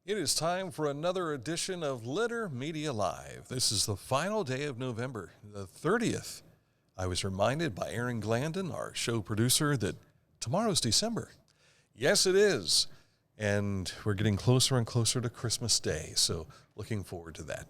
It is time for another edition of Litter Media Live. This is the final day of November, the 30th. I was reminded by Aaron Glandon, our show producer, that tomorrow's December. Yes, it is. And we're getting closer and closer to Christmas Day, so looking forward to that.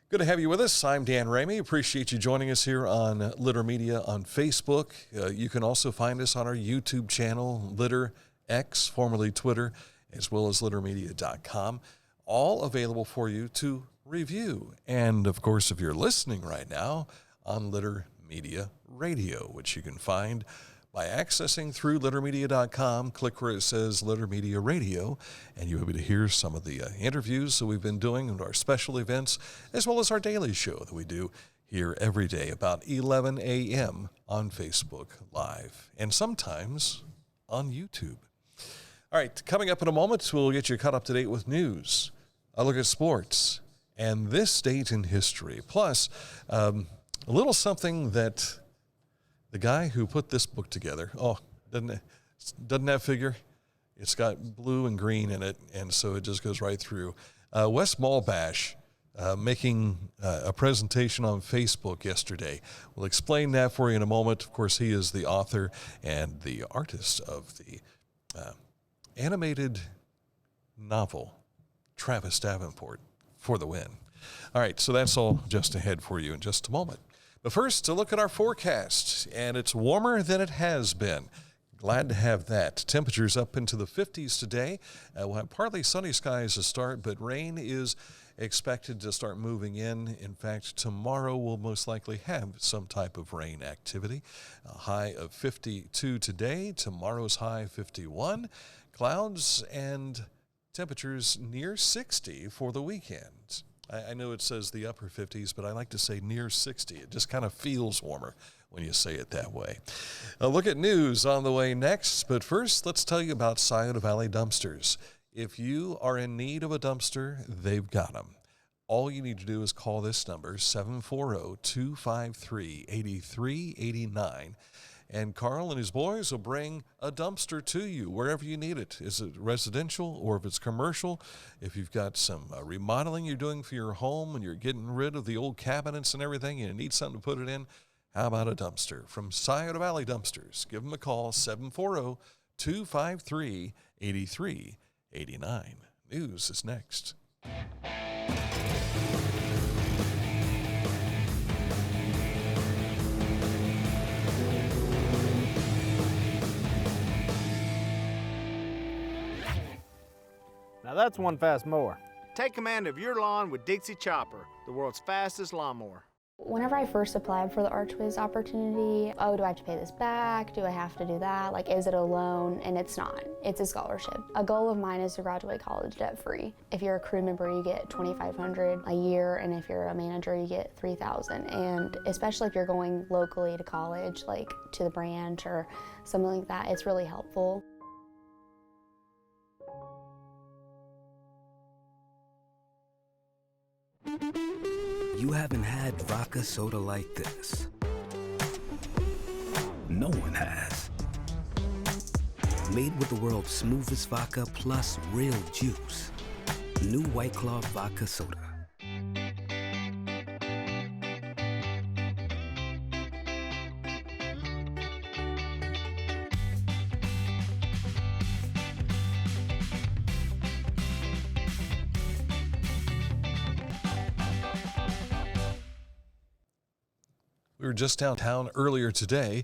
Good to have you with us. I'm Dan Ramey. Appreciate you joining us here on Litter Media on Facebook. You can also find us on our YouTube channel, Litter X, formerly Twitter, as well as littermedia.com, all available for you to review. And, of course, if you're listening right now, on Litter Media Radio, which you can find by accessing through littermedia.com. Click where it says Litter Media Radio, and you'll be able to hear some of the interviews that we've been doing and our special events, as well as our daily show that we do here every day about 11 a.m. on Facebook Live, and sometimes on YouTube. All right, coming up in a moment, we'll get you caught up to date with news, a look at sports, and this date in history. Plus, a little something that the guy who put this book together, doesn't have figure? It's got blue and green in it, and so it just goes right through. Wes Malbash making a presentation on Facebook yesterday. We'll explain that for you in a moment. Of course, he is the author and the artist of the animated novel, Travis Davenport, For the Win. All right, so that's all just ahead for you in just a moment. But first, to look at our forecast, and it's warmer than it has been. Glad to have that. Temperatures up into the 50s today. We'll have partly sunny skies to start, but rain is expected to start moving in. In fact, tomorrow we'll most likely have some type of rain activity. A high of 52 today. Tomorrow's high 51. Clouds and temperatures near 60 for the weekend. I know it says the upper 50s, but I like to say near 60. It just kind of feels warmer when you say it that way. A look at news on the way next, but first let's tell you about Scioto Valley Dumpsters. If you are in need of a dumpster, they've got them. All you need to do is call this number, 740-253-8389. And Carl and his boys will bring a dumpster to you wherever you need it. Is it residential or if it's commercial? If you've got some remodeling you're doing for your home and you're getting rid of the old cabinets and everything and you need something to put it in, how about a dumpster? From Scioto Valley Dumpsters, give them a call, 740-253-8389. News is next. Now that's one fast mower. Take command of your lawn with Dixie Chopper, the world's fastest lawnmower. Whenever I first applied for the Archways opportunity, do I have to pay this back? Do I have to do that? Like, is it a loan? And it's not. It's a scholarship. A goal of mine is to graduate college debt-free. If you're a crew member, you get $2,500 a year, and if you're a manager, you get $3,000. And especially if you're going locally to college, like to the branch or something like that, it's really helpful. You haven't had vodka soda like this. No one has. Made with the world's smoothest vodka plus real juice. New White Claw Vodka Soda. We were just downtown earlier today,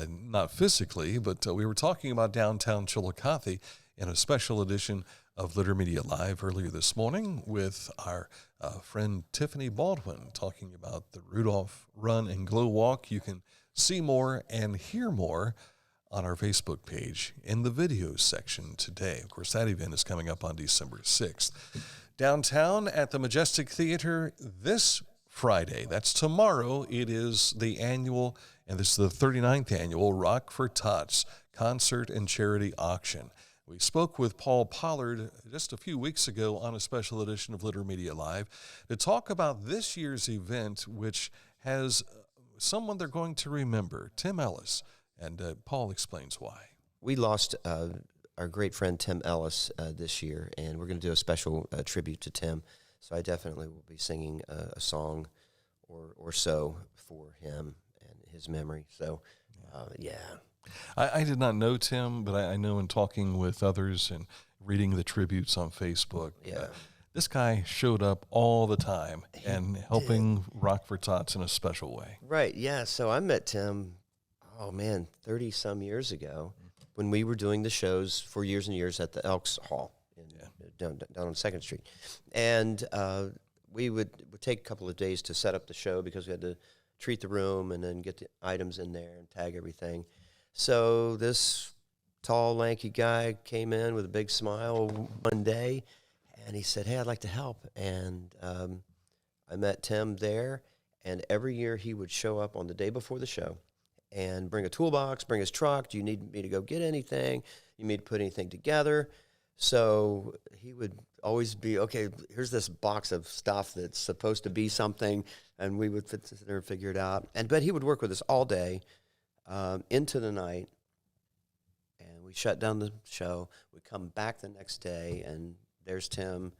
not physically, but we were talking about downtown Chillicothe in a special edition of Litter Media Live earlier this morning with our friend Tiffany Baldwin talking about the Rudolph Run and Glow Walk. You can see more and hear more on our Facebook page in the videos section today. Of course, that event is coming up on December 6th. Downtown at the Majestic Theater this Friday, that's tomorrow, it is the annual, and this is the 39th annual Rock for Tots concert and charity auction. We spoke with Paul Pollard just a few weeks ago on a special edition of Litter Media Live to talk about this year's event, which has someone they're going to remember, Tim Ellis, and Paul explains why. We lost our great friend Tim Ellis this year, and we're going to do a special tribute to Tim. So I definitely will be singing a song or so for him and his memory. So, yeah. I did not know Tim, but I know in talking with others and reading the tributes on Facebook, this guy showed up all the time and helping Rockford Tots in a special way. Right, yeah. So I met Tim, 30-some years ago when we were doing the shows for years and years at the Elks Hall down on 2nd Street. And we would take a couple of days to set up the show because we had to treat the room and then get the items in there and tag everything. So this tall, lanky guy came in with a big smile one day, and he said, "Hey, I'd like to help." And I met Tim there, and every year he would show up on the day before the show and bring a toolbox, bring his truck. Do you need me to go get anything? You need to put anything together? So he would always be, okay, here's this box of stuff that's supposed to be something, and we would sit there and figure it out. But he would work with us all day into the night, and we shut down the show. We come back the next day, and there's Tim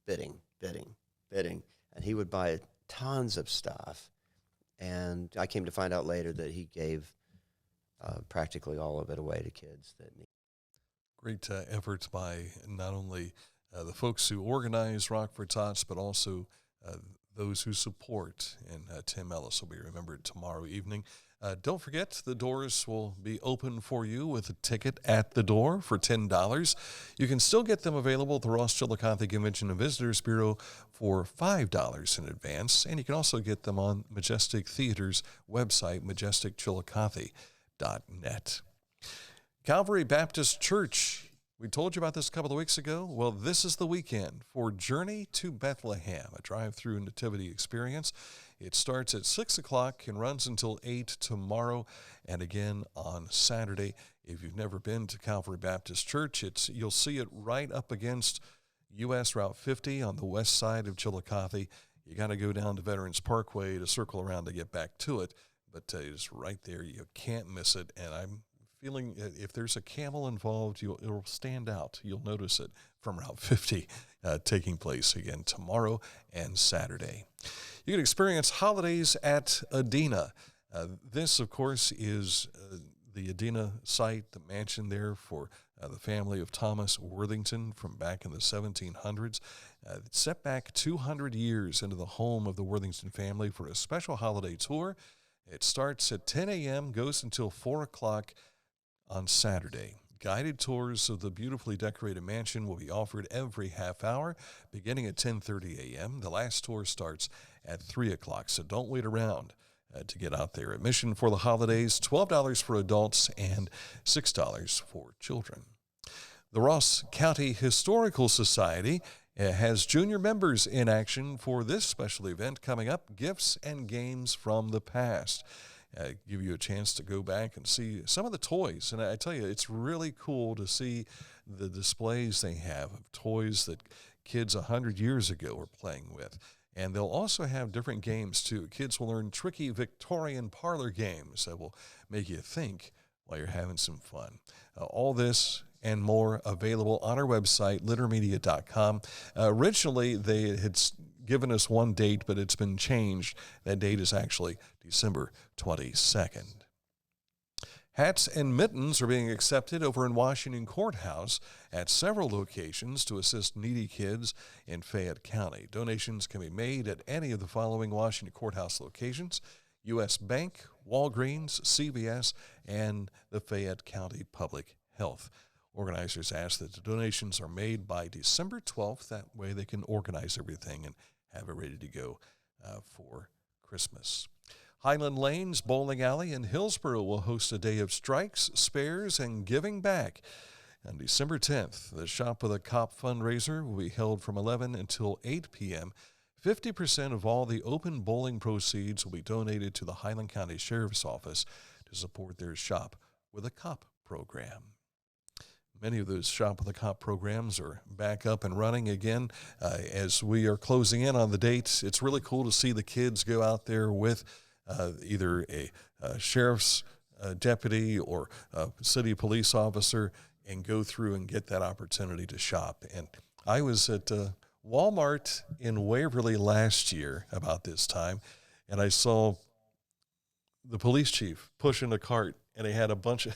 bidding, and he would buy tons of stuff. And I came to find out later that he gave practically all of it away to kids that need. Great efforts by not only the folks who organize Rockford Tots, but also those who support. And Tim Ellis will be remembered tomorrow evening. Don't forget, the doors will be open for you with a ticket at the door for $10. You can still get them available at the Ross-Chillicothe Convention and Visitors Bureau for $5 in advance, and you can also get them on Majestic Theater's website, majesticchillicothe.net. Calvary Baptist Church, we told you about this a couple of weeks ago. Well, this is the weekend for Journey to Bethlehem, a drive-through nativity experience. It starts at 6 o'clock and runs until 8 tomorrow and again on Saturday. If you've never been to Calvary Baptist Church, you'll see it right up against U.S. Route 50 on the west side of Chillicothe. You got to go down to Veterans Parkway to circle around to get back to it, but it's right there. You can't miss it, and I'm feeling if there's a camel involved, it'll stand out. You'll notice it from Route 50 taking place again tomorrow and Saturday. You can experience holidays at Adena. This, of course, is the Adena site, the mansion there for the family of Thomas Worthington from back in the 1700s. Set back 200 years into the home of the Worthington family for a special holiday tour. It starts at 10 a.m., goes until 4 o'clock on Saturday. Guided tours of the beautifully decorated mansion will be offered every half hour, beginning at 10:30 a.m. The last tour starts at 3 o'clock, so don't wait around to get out there. Admission for the holidays, $12 for adults and $6 for children. The Ross County Historical Society has junior members in action for this special event coming up, Gifts and Games from the Past. Give you a chance to go back and see some of the toys. And I tell you, it's really cool to see the displays they have of toys that kids 100 years ago were playing with. And they'll also have different games, too. Kids will learn tricky Victorian parlor games that will make you think while you're having some fun. All this and more available on our website, littermedia.com. Originally, they had given us one date, but it's been changed. That date is actually December 22nd. Hats and mittens are being accepted over in Washington Courthouse at several locations to assist needy kids in Fayette County. Donations can be made at any of the following Washington Courthouse locations: U.S. Bank, Walgreens, CVS, and the Fayette County Public Health. Organizers ask that the donations are made by December 12th. That way they can organize everything and have it ready to go for Christmas. Highland Lanes Bowling Alley in Hillsborough will host a day of strikes, spares, and giving back. On December 10th, the Shop with a Cop fundraiser will be held from 11 until 8 p.m. 50% of all the open bowling proceeds will be donated to the Highland County Sheriff's Office to support their Shop with a Cop program. Many of those Shop with a Cop programs are back up and running again. As we are closing in on the dates, it's really cool to see the kids go out there with either a sheriff's a deputy or a city police officer and go through and get that opportunity to shop. And I was at Walmart in Waverly last year about this time, and I saw the police chief pushing a cart, and he had a bunch of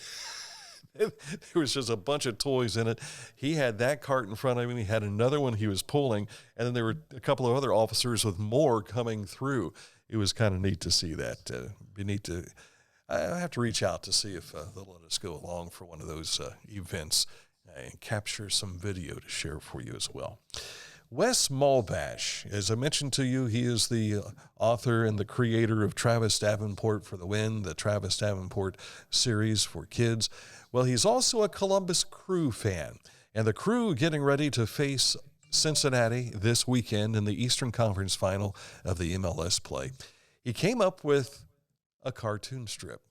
there was just a bunch of toys in it. He had that cart in front of him. He had another one he was pulling, and then there were a couple of other officers with more coming through. It was kind of neat to see that. Be neat to. I have to reach out to see if they'll let us go along for one of those events and capture some video to share for you as well. Wes Malbash, as I mentioned to you, he is the author and the creator of Travis Davenport for the Win, the Travis Davenport series for kids. Well, he's also a Columbus Crew fan, and the Crew getting ready to face Cincinnati this weekend in the Eastern Conference Final of the MLS play. He came up with a cartoon strip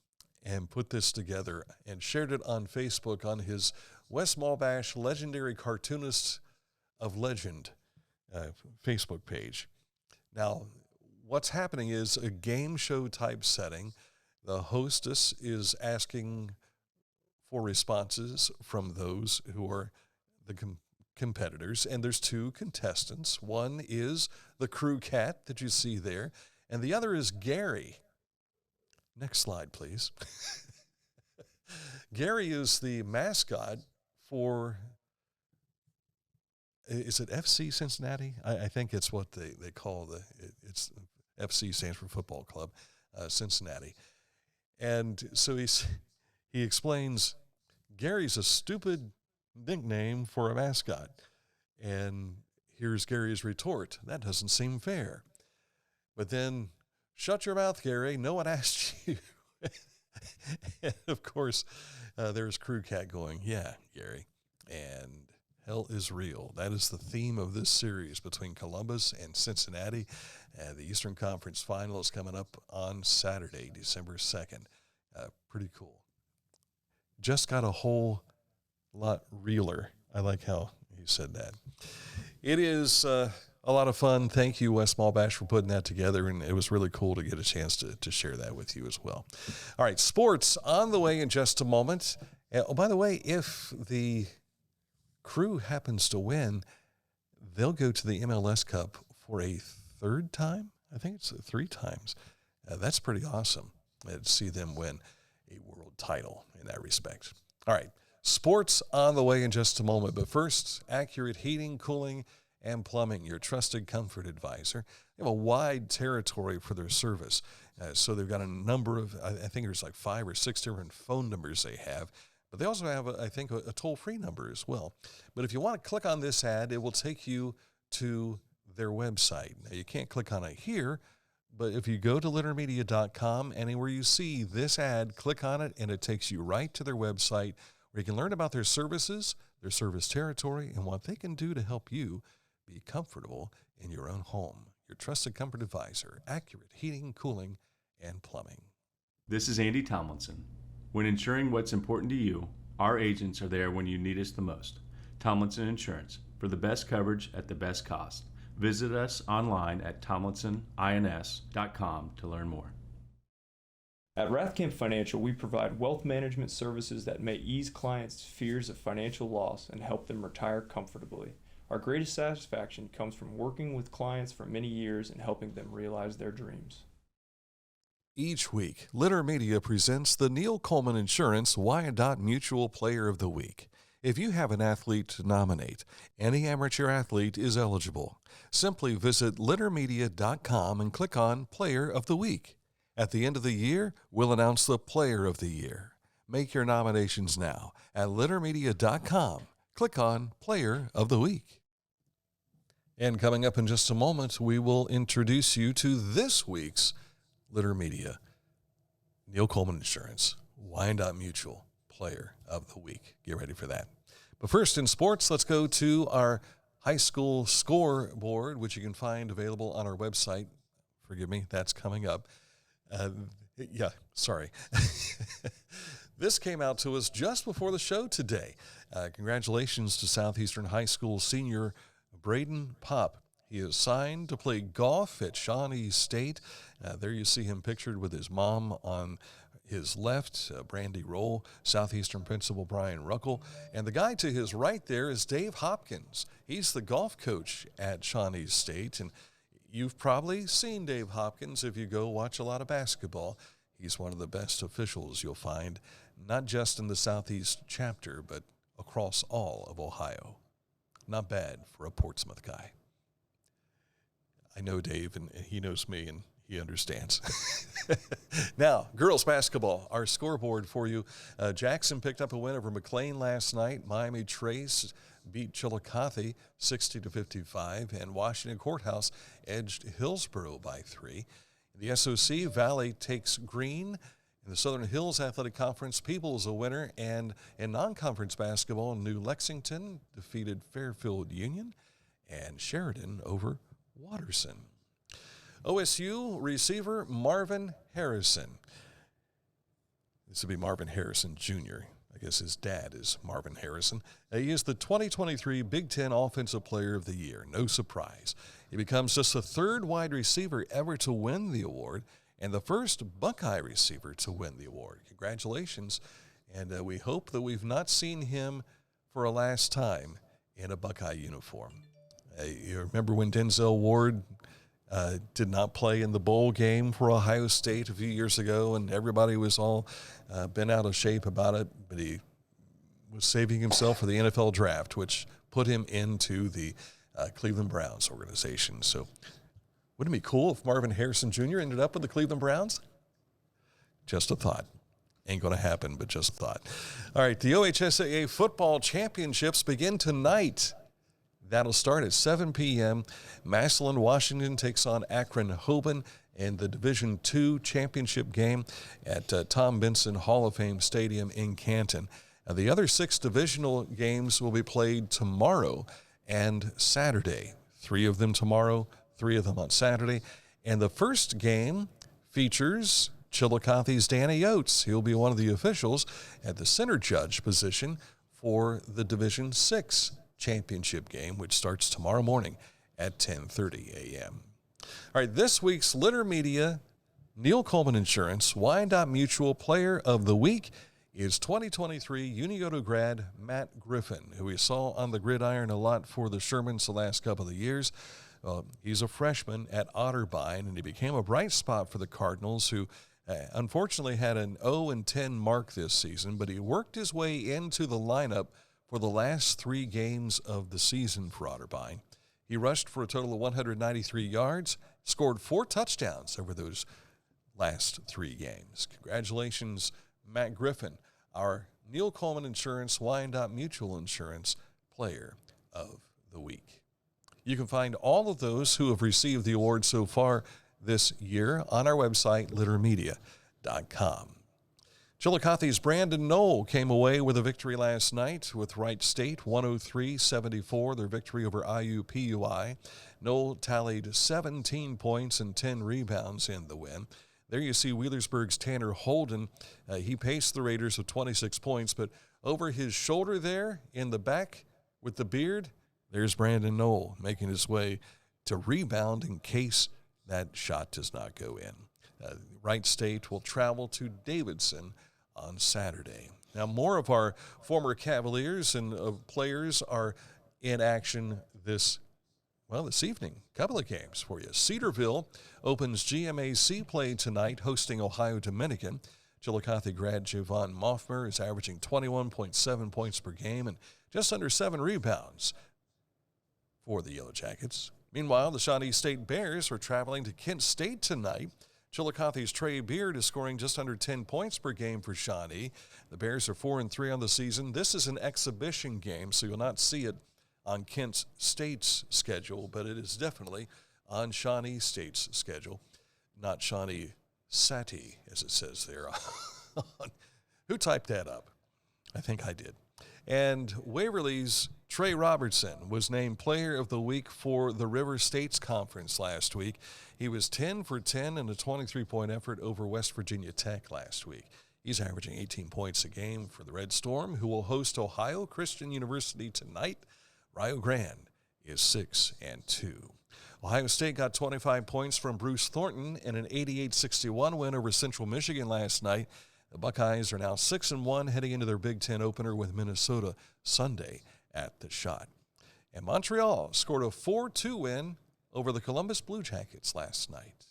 and put this together and shared it on Facebook on his Wes Malbash, Legendary Cartoonist of Legend Facebook page. Now, what's happening is a game show type setting. The hostess is asking for responses from those who are the competitors, and there's two contestants. One is the Crew cat that you see there, and the other is Gary. Next slide, please. Gary is the mascot for, is it FC Cincinnati? I think it's what they call it's FC stands for Football Club, Cincinnati. And so he explains, Gary's a stupid nickname for a mascot. And here's Gary's retort, that doesn't seem fair. But then, shut your mouth, Gary, no one asked you. And of course, there's Crew Cat going, yeah, Gary. And hell is real. That is the theme of this series between Columbus and Cincinnati. The Eastern Conference Final is coming up on Saturday, December 2nd. Pretty cool. Just got a whole lot realer. I like how he said that. It is a lot of fun. Thank you, Wes Malbash, for putting that together, and it was really cool to get a chance to share that with you as well. All right, sports on the way in just a moment. Oh, by the way, if the Crew happens to win, they'll go to the MLS Cup for a third time. I think it's 3 times. That's pretty awesome to see them win a world title in that respect. All right, sports on the way in just a moment. But first, Accurate Heating, Cooling, and Plumbing, your trusted comfort advisor. They have a wide territory for their service. So they've got a number of, I think there's like 5 or 6 different phone numbers they have. But they also have, I think, a toll-free number as well. But if you want to click on this ad, it will take you to their website. Now, you can't click on it here, but if you go to littermedia.com, anywhere you see this ad, click on it, and it takes you right to their website where you can learn about their services, their service territory, and what they can do to help you be comfortable in your own home. Your trusted comfort advisor, Accurate Heating, Cooling, and Plumbing. This is Andy Tomlinson. When ensuring what's important to you, our agents are there when you need us the most. Tomlinson Insurance, for the best coverage at the best cost. Visit us online at tomlinsonins.com to learn more. At Rathkamp Financial, we provide wealth management services that may ease clients' fears of financial loss and help them retire comfortably. Our greatest satisfaction comes from working with clients for many years and helping them realize their dreams. Each week, Litter Media presents the Neil Coleman Insurance Wyandotte Mutual Player of the Week. If you have an athlete to nominate, any amateur athlete is eligible. Simply visit littermedia.com and click on Player of the Week. At the end of the year, we'll announce the Player of the Year. Make your nominations now at littermedia.com. Click on Player of the Week. And coming up in just a moment, we will introduce you to this week's Litter Media, Neil Coleman Insurance, Wyandotte Mutual Player of the Week. Get ready for that. But first, in sports, let's go to our high school scoreboard, which you can find available on our website. Forgive me, that's coming up. This came out to us just before the show today. Congratulations to Southeastern High School senior Braden Popp. He is signed to play golf at Shawnee State. There you see him pictured with his mom on his left, Brandy Roll, Southeastern Principal Brian Ruckel, and the guy to his right there is Dave Hopkins. He's the golf coach at Shawnee State, and you've probably seen Dave Hopkins if you go watch a lot of basketball. He's one of the best officials you'll find, not just in the Southeast chapter, but across all of Ohio. Not bad for a Portsmouth guy. I know Dave, and he knows me, and he understands. Now, girls basketball, our scoreboard for you. Jackson picked up a win over McLean last night. Miami Trace beat Chillicothe 60-55, and Washington Courthouse edged Hillsborough by 3. The SOC, Valley takes Green. In the Southern Hills Athletic Conference, People's a winner. And in non-conference basketball, New Lexington defeated Fairfield Union, and Sheridan over Watterson. OSU receiver Marvin Harrison. This would be Marvin Harrison Jr. I guess his dad is Marvin Harrison. He is the 2023 Big Ten Offensive Player of the Year. No surprise. He becomes just the third wide receiver ever to win the award and the first Buckeye receiver to win the award. Congratulations. And we hope that we've not seen him for a last time in a Buckeye uniform. You remember when Denzel Ward did not play in the bowl game for Ohio State a few years ago, and everybody was all bent out of shape about it, but he was saving himself for the NFL draft, which put him into the Cleveland Browns organization. So wouldn't it be cool if Marvin Harrison Jr. ended up with the Cleveland Browns? Just a thought. Ain't going to happen, but just a thought. All right, the OHSAA football championships begin tonight. That'll start at 7 p.m. Massillon, Washington takes on Akron-Hoban in the Division II championship game at Tom Benson Hall of Fame Stadium in Canton. The other 6 divisional games will be played tomorrow and Saturday. 3 of them tomorrow, 3 of them on Saturday. And the first game features Chillicothe's Danny Oates. He'll be one of the officials at the center judge position for the Division VI championship game, which starts tomorrow morning at 10:30 a.m. All right, this week's Litter Media Neil Coleman Insurance Wyandotte Mutual Player of the Week is 2023 Unioto grad Matt Griffin, who we saw on the gridiron a lot for the Shermans the last couple of years. He's a freshman at Otterbein, and he became a bright spot for the Cardinals, who unfortunately had an 0-10 mark this season, but he worked his way into the lineup for the last 3 games of the season for Otterbein. He rushed for a total of 193 yards, scored 4 touchdowns over those last 3 games. Congratulations, Matt Griffin, our Neil Coleman Insurance Wyandotte Mutual Insurance Player of the Week. You can find all of those who have received the award so far this year on our website, littermedia.com. Chillicothe's Brandon Knoll came away with a victory last night with Wright State, 103-74, their victory over IUPUI. Knoll tallied 17 points and 10 rebounds in the win. There you see Wheelersburg's Tanner Holden. He paced the Raiders with 26 points, but over his shoulder there in the back with the beard, there's Brandon Knoll making his way to rebound in case that shot does not go in. Wright State will travel to Davidson on Saturday. Now, more of our former Cavaliers and players are in action this evening. A couple of games for you. Cedarville opens GMAC play tonight, hosting Ohio Dominican. Chillicothe grad Javon Moffmer is averaging 21.7 points per game and just under 7 rebounds for the Yellow Jackets. Meanwhile, the Shawnee State Bears are traveling to Kent State tonight. Chillicothe's Trey Beard is scoring just under 10 points per game for Shawnee. The Bears are 4-3 on the season. This is an exhibition game, so you'll not see it on Kent State's schedule, but it is definitely on Shawnee State's schedule. Not Shawnee Sati, as it says there. Who typed that up? I think I did. And Waverly's Trey Robertson was named Player of the Week for the River States Conference last week. He was 10 for 10 in a 23-point effort over West Virginia Tech last week. He's averaging 18 points a game for the Red Storm, who will host Ohio Christian University tonight. Rio Grande is 6-2. Ohio State got 25 points from Bruce Thornton in an 88-61 win over Central Michigan last night. The Buckeyes are now 6-1 heading into their Big Ten opener with Minnesota Sunday at the Shot. And Montreal scored a 4-2 win over the Columbus Blue Jackets last night.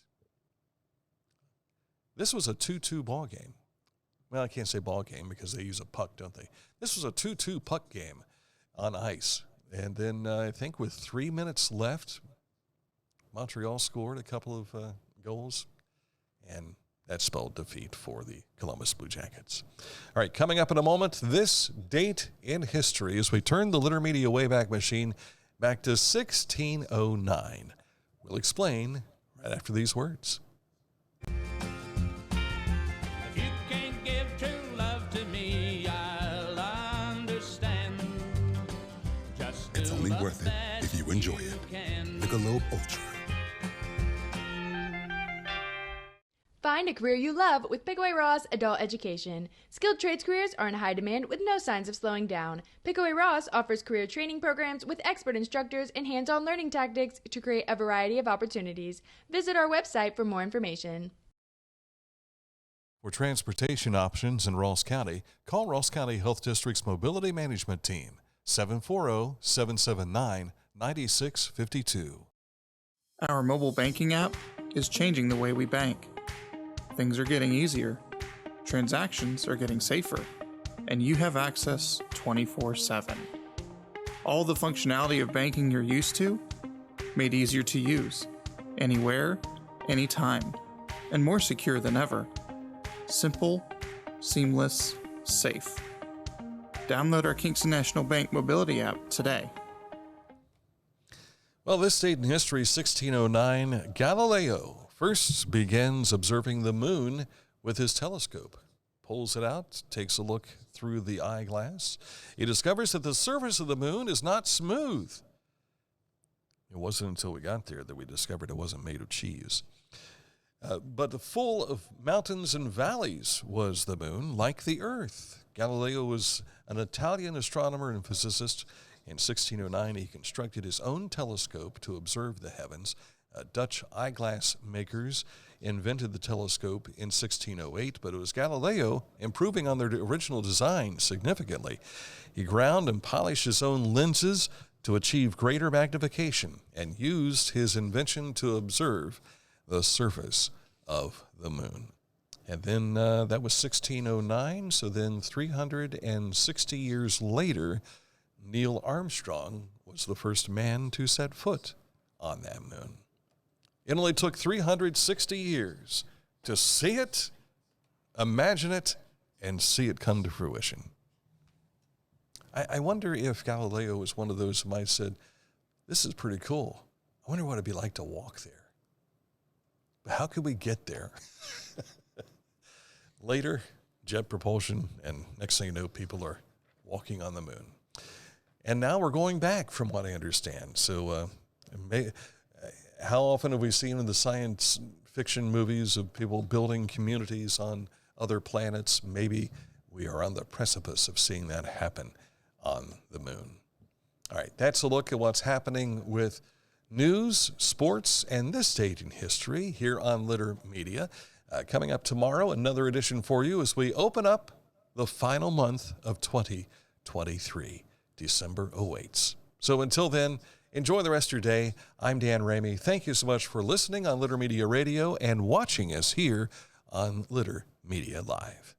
This was a 2-2 ball game. Well, I can't say ball game because they use a puck, don't they? This was a 2-2 puck game on ice. And then I think with 3 minutes left, Montreal scored a couple of goals, and that spelled defeat for the Columbus Blue Jackets. All right, coming up in a moment, this date in history as we turn the Litter Media Wayback Machine back to 1609. We'll explain right after these words. If you can't give true love to me, I'll understand. Just it's only worth it if you enjoy it. Michelob Ultra. Find a career you love with Pickaway-Ross Adult Education. Skilled trades careers are in high demand with no signs of slowing down. Pickaway-Ross offers career training programs with expert instructors and hands-on learning tactics to create a variety of opportunities. Visit our website for more information. For transportation options in Ross County, call Ross County Health District's Mobility Management Team, 740-779-9652. Our mobile banking app is changing the way we bank. Things are getting easier, transactions are getting safer, and you have access 24/7. All the functionality of banking you're used to, made easier to use, anywhere, anytime, and more secure than ever. Simple, seamless, safe. Download our Kingston National Bank mobility app today. Well, this date in history, 1609, Galileo first begins observing the moon with his telescope. Pulls it out, takes a look through the eyeglass. He discovers that the surface of the moon is not smooth. It wasn't until we got there that we discovered it wasn't made of cheese. But full of mountains and valleys was the moon, like the Earth. Galileo was an Italian astronomer and physicist. In 1609, he constructed his own telescope to observe the heavens. Dutch eyeglass makers invented the telescope in 1608, but it was Galileo improving on their original design significantly. He ground and polished his own lenses to achieve greater magnification and used his invention to observe the surface of the moon. And then that was 1609, so then 360 years later, Neil Armstrong was the first man to set foot on that moon. It only took 360 years to see it, imagine it, and see it come to fruition. I wonder if Galileo was one of those who might have said, this is pretty cool. I wonder what it'd be like to walk there. But how could we get there? Later, jet propulsion, and next thing you know, people are walking on the moon. And now we're going back, from what I understand. So how often have we seen in the science fiction movies of people building communities on other planets? Maybe we are on the precipice of seeing that happen on the moon. All right, that's a look at what's happening with news, sports, and this date in history here on Litter Media. Coming up tomorrow, another edition for you as we open up the final month of 2023. December awaits. So until then, enjoy the rest of your day. I'm Dan Ramey. Thank you so much for listening on Litter Media Radio and watching us here on Litter Media Live.